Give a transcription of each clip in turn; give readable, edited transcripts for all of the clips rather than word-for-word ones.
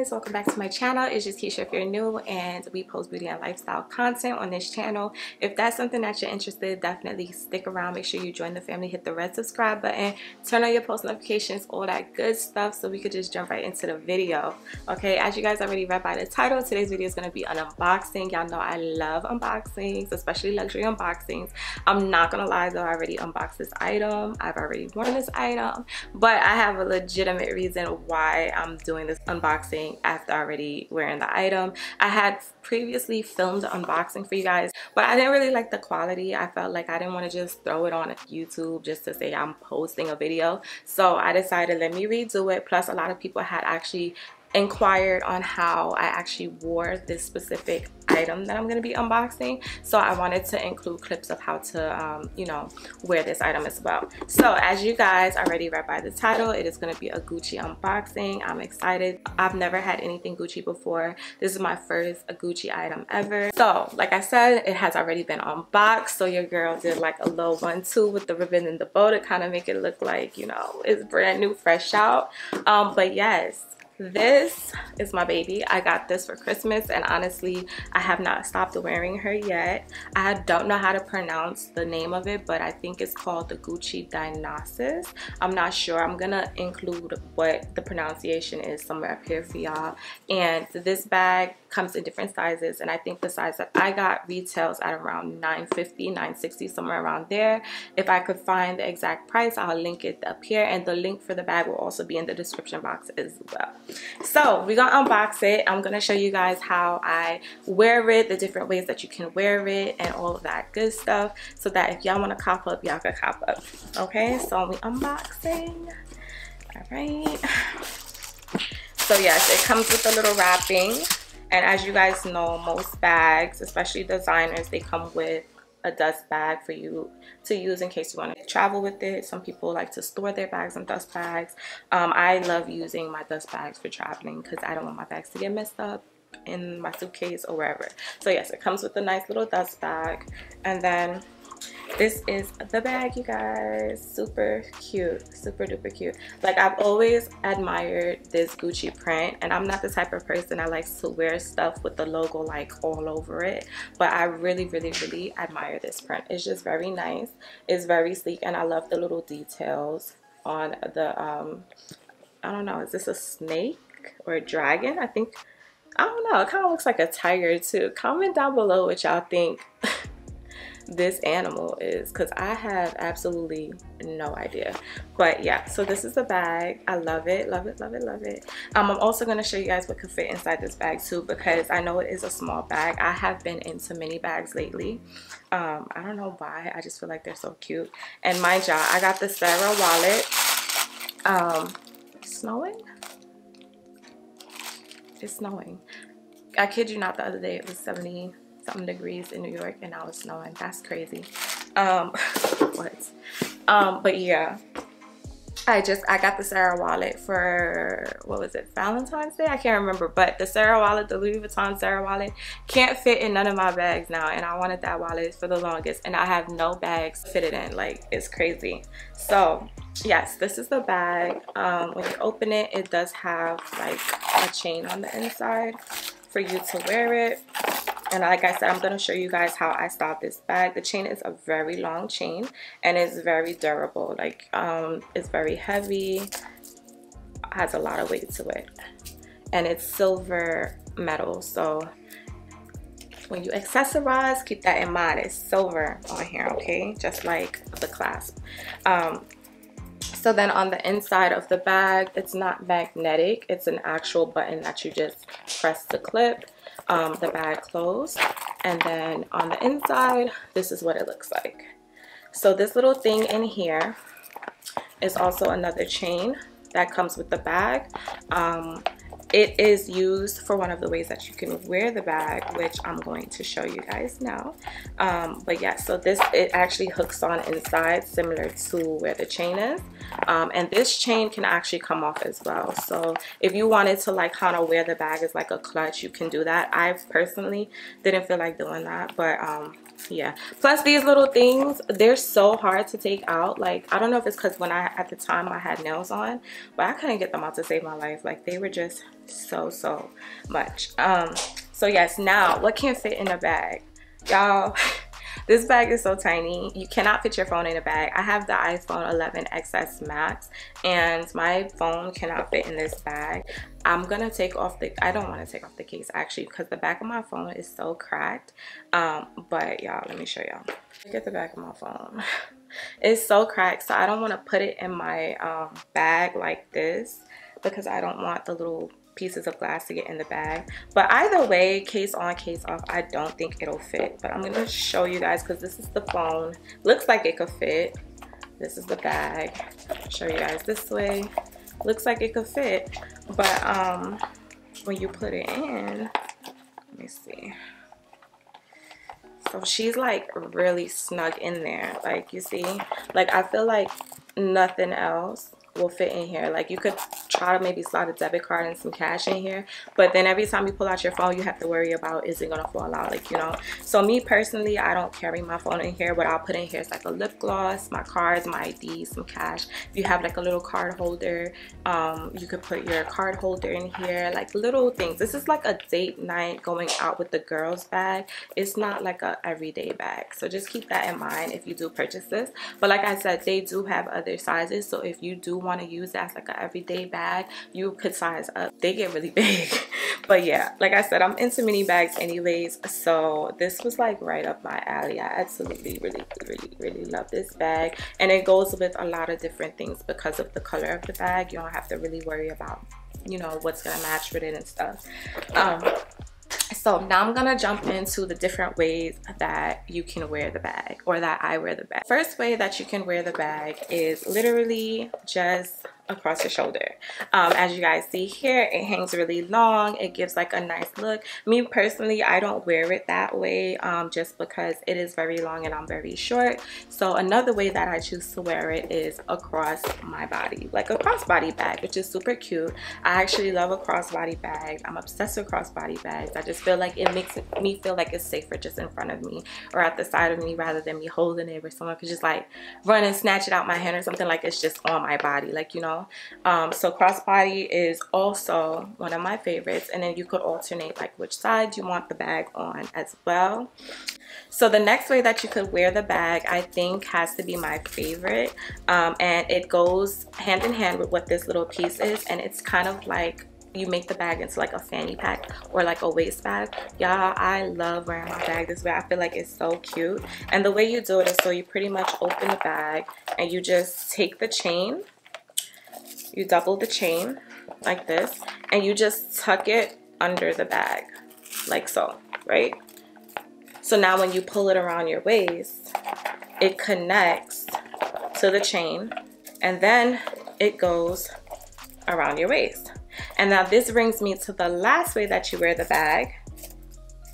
Welcome back to my channel. It's Just Kiesha if you're new, and we post beauty and lifestyle content on this channel. If that's something that you're interested in, definitely stick around. Make sure you join the family, hit the red subscribe button, turn on your post notifications, all that good stuff, so we could just jump right into the video. Okay, as you guys already read by the title, today's video is going to be an unboxing. Y'all know I love unboxings, especially luxury unboxings. I'm not gonna lie though, I already unboxed this item. I've already worn this item, but I have a legitimate reason why I'm doing this unboxing after already wearing the item. I had previously filmed the unboxing for you guys, but I didn't really like the quality. I felt like I didn't want to just throw it on YouTube just to say I'm posting a video, so I decided let me redo it. Plus a lot of people had actually inquired on how I actually wore this specific item that I'm going to be unboxing, so I wanted to include clips of how to you know, wear this item as well. So as you guys already read by the title, it is going to be a Gucci unboxing. I'm excited. I've never had anything Gucci before. This is my first Gucci item ever. So like I said, it has already been unboxed, so your girl did like a little 1-2 with the ribbon and the bow to kind of make it look like, you know, it's brand new, fresh out. But yes, this is my baby. I got this for Christmas, and honestly I have not stopped wearing her yet. I don't know how to pronounce the name of it, but I think it's called the Gucci Dionysus. I'm not sure. I'm gonna include what the pronunciation is somewhere up here for y'all. And this bag comes in different sizes, and I think the size that I got retails at around $950, $960, somewhere around there. If I could find the exact price, I'll link it up here, and the link for the bag will also be in the description box as well. So we're gonna unbox it. I'm gonna show you guys how I wear it, the different ways that you can wear it, and all of that good stuff, so that if y'all want to cop up, y'all can cop up. Okay, so we unboxing. All right, so yes, it comes with a little wrapping, and as you guys know, most bags, especially designers, they come with a dust bag for you to use in case you want to travel with it. Some people like to store their bags in dust bags. I love using my dust bags for traveling because I don't want my bags to get messed up in my suitcase or wherever. So yes, it comes with a nice little dust bag, and then this is the bag, you guys. Super cute, super duper cute. Like, I've always admired this Gucci print, and I'm not the type of person that likes to wear stuff with the logo like all over it, but I really admire this print. It's just very nice. It's very sleek, and I love the little details on the I don't know, is this a snake or a dragon? I think, I don't know, it kind of looks like a tiger too. Comment down below what y'all think this animal is, because I have absolutely no idea. But yeah, so this is the bag. I love it, love it, love it, love it. I'm also going to show you guys what could fit inside this bag too, because I know it is a small bag. I have been into mini bags lately. I don't know why, I just feel like they're so cute. And mind y'all, I got the Sarah wallet. Snowing? It's snowing. I kid you not, the other day it was 70 something degrees in New York and now it's snowing. That's crazy. But yeah, I got the Sarah wallet for, what was it, Valentine's Day? I can't remember, but the Sarah wallet, the Louis Vuitton Sarah wallet, can't fit in none of my bags now, and I wanted that wallet for the longest, and I have no bags fitted in. Like, it's crazy. So yes, this is the bag. When you open it, it does have like a chain on the inside for you to wear it. And like I said, I'm going to show you guys how I styled this bag. The chain is a very long chain, and it's very durable. Like, it's very heavy, has a lot of weight to it, and it's silver metal. So when you accessorize, keep that in mind. It's silver on here, okay? Just like the clasp. So then on the inside of the bag, it's not magnetic. It's an actual button that you just press to clip the bag closed. And then on the inside, this is what it looks like. So this little thing in here is also another chain that comes with the bag. It is used for one of the ways that you can wear the bag, which I'm going to show you guys now. But yeah, so it actually hooks on inside, similar to where the chain is. And this chain can actually come off as well. So if you wanted to like kind of wear the bag as like a clutch, you can do that. I personally didn't feel like doing that, but Yeah, plus these little things, they're so hard to take out. Like, I don't know if it's because when I at the time I had nails on, but I couldn't get them out to save my life. Like, they were just so much. So yes, now what can fit in a bag, y'all? This bag is so tiny. You cannot fit your phone in a bag. I have the iPhone 11 XS Max and my phone cannot fit in this bag. I'm gonna take off the, I don't want to take off the case actually because the back of my phone is so cracked. But y'all, let me show y'all. Look at the back of my phone. It's so cracked, so I don't want to put it in my bag like this because I don't want the little pieces of glass to get in the bag. But either way, case on, case off, I don't think it'll fit. But I'm gonna show you guys because this is the phone. Looks like it could fit. This is the bag. Show you guys this way. Looks like it could fit, but when you put it in, let me see. So she's like really snug in there. Like, you see, like I feel like nothing else will fit in here. Like, you could try to maybe slide a debit card and some cash in here, but then every time you pull out your phone, you have to worry about, is it gonna fall out? Like, you know. So me personally, I don't carry my phone in here. What I'll put in here is like a lip gloss, my cards, my ID, some cash. If you have like a little card holder, you could put your card holder in here, like little things. This is like a date night going out with the girls bag. It's not like a everyday bag, so just keep that in mind if you do purchase this. But like I said, they do have other sizes, so if you do want to use it as like an everyday bag, you could size up. They get really big. But yeah, like I said, I'm into mini bags anyways, so this was like right up my alley. I absolutely really love this bag, and it goes with a lot of different things because of the color of the bag. You don't have to really worry about, you know, what's gonna match with it and stuff. So now I'm gonna jump into the different ways that you can wear the bag, or that I wear the bag. First way that you can wear the bag is literally just across your shoulder. As you guys see here, it hangs really long. It gives like a nice look. Me personally, I don't wear it that way just because it is very long and I'm very short. So another way that I choose to wear it is across my body, like a crossbody bag, which is super cute. I actually love a crossbody bag. I'm obsessed with crossbody bags. I just feel like it makes me feel like it's safer just in front of me or at the side of me, rather than me holding it where someone could just like run and snatch it out my hand or something. Like, it's just on my body, like, you know. So crossbody is also one of my favorites, and then you could alternate like which side you want the bag on as well. So the next way that you could wear the bag, I think, has to be my favorite, and it goes hand in hand with what this little piece is, and it's kind of like you make the bag into like a fanny pack or like a waist bag. Y'all, I love wearing my bag this way. I feel like it's so cute. And the way you do it is, so you pretty much open the bag and you just take the chain, you double the chain like this, and you just tuck it under the bag like so, right? So now when you pull it around your waist, it connects to the chain, and then it goes around your waist. And now this brings me to the last way that you wear the bag,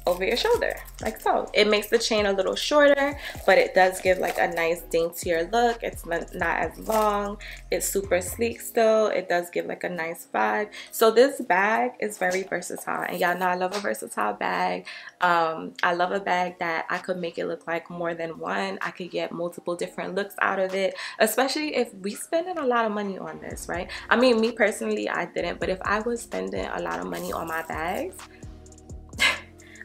over your shoulder, like so. It makes the chain a little shorter, but it does give like a nice daintier look. It's not as long. It's super sleek still. It does give like a nice vibe. So this bag is very versatile, and y'all know I love a versatile bag. I love a bag that I could make it look like more than one. I could get multiple different looks out of it, especially if we spending a lot of money on this, right? I mean, me personally, I didn't, but if I was spending a lot of money on my bags,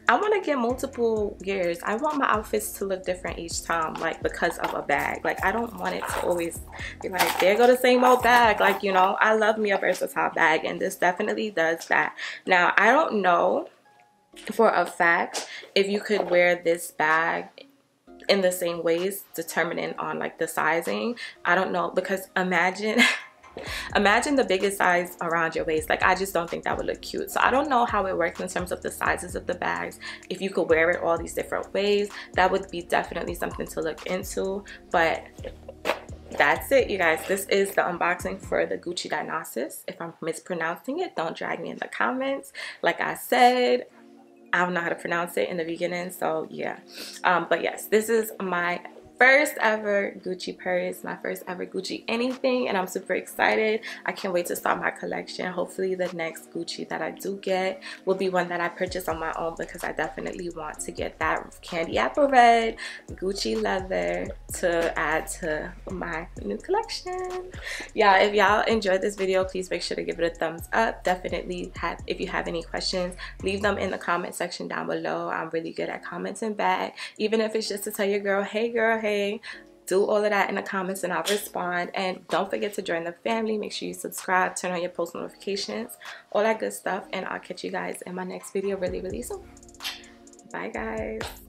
I want to get multiple years. I want my outfits to look different each time, like because of a bag. Like, I don't want it to always be like, there go the same old bag. Like, you know, I love me a versatile bag, and this definitely does that. Now, I don't know for a fact if you could wear this bag in the same ways, determining on like the sizing. I don't know, because imagine the biggest size around your waist. Like, I just don't think that would look cute. So I don't know how it works in terms of the sizes of the bags. If you could wear it all these different ways, that would be definitely something to look into. But that's it, you guys. This is the unboxing for the Gucci Dionysus. If I'm mispronouncing it, don't drag me in the comments. Like I said, I don't know how to pronounce it in the beginning, so yeah. But yes, this is my first ever Gucci purse, my first ever Gucci anything, and I'm super excited. I can't wait to start my collection. Hopefully the next Gucci that I do get will be one that I purchase on my own, because I definitely want to get that candy apple red Gucci leather to add to my new collection. Yeah, if y'all enjoyed this video, please make sure to give it a thumbs up. Definitely if you have any questions, leave them in the comment section down below. I'm really good at commenting back, even if it's just to tell your girl, hey, do all of that in the comments and I'll respond. And don't forget to join the family. Make sure you subscribe, turn on your post notifications, all that good stuff, and I'll catch you guys in my next video really soon. Bye guys.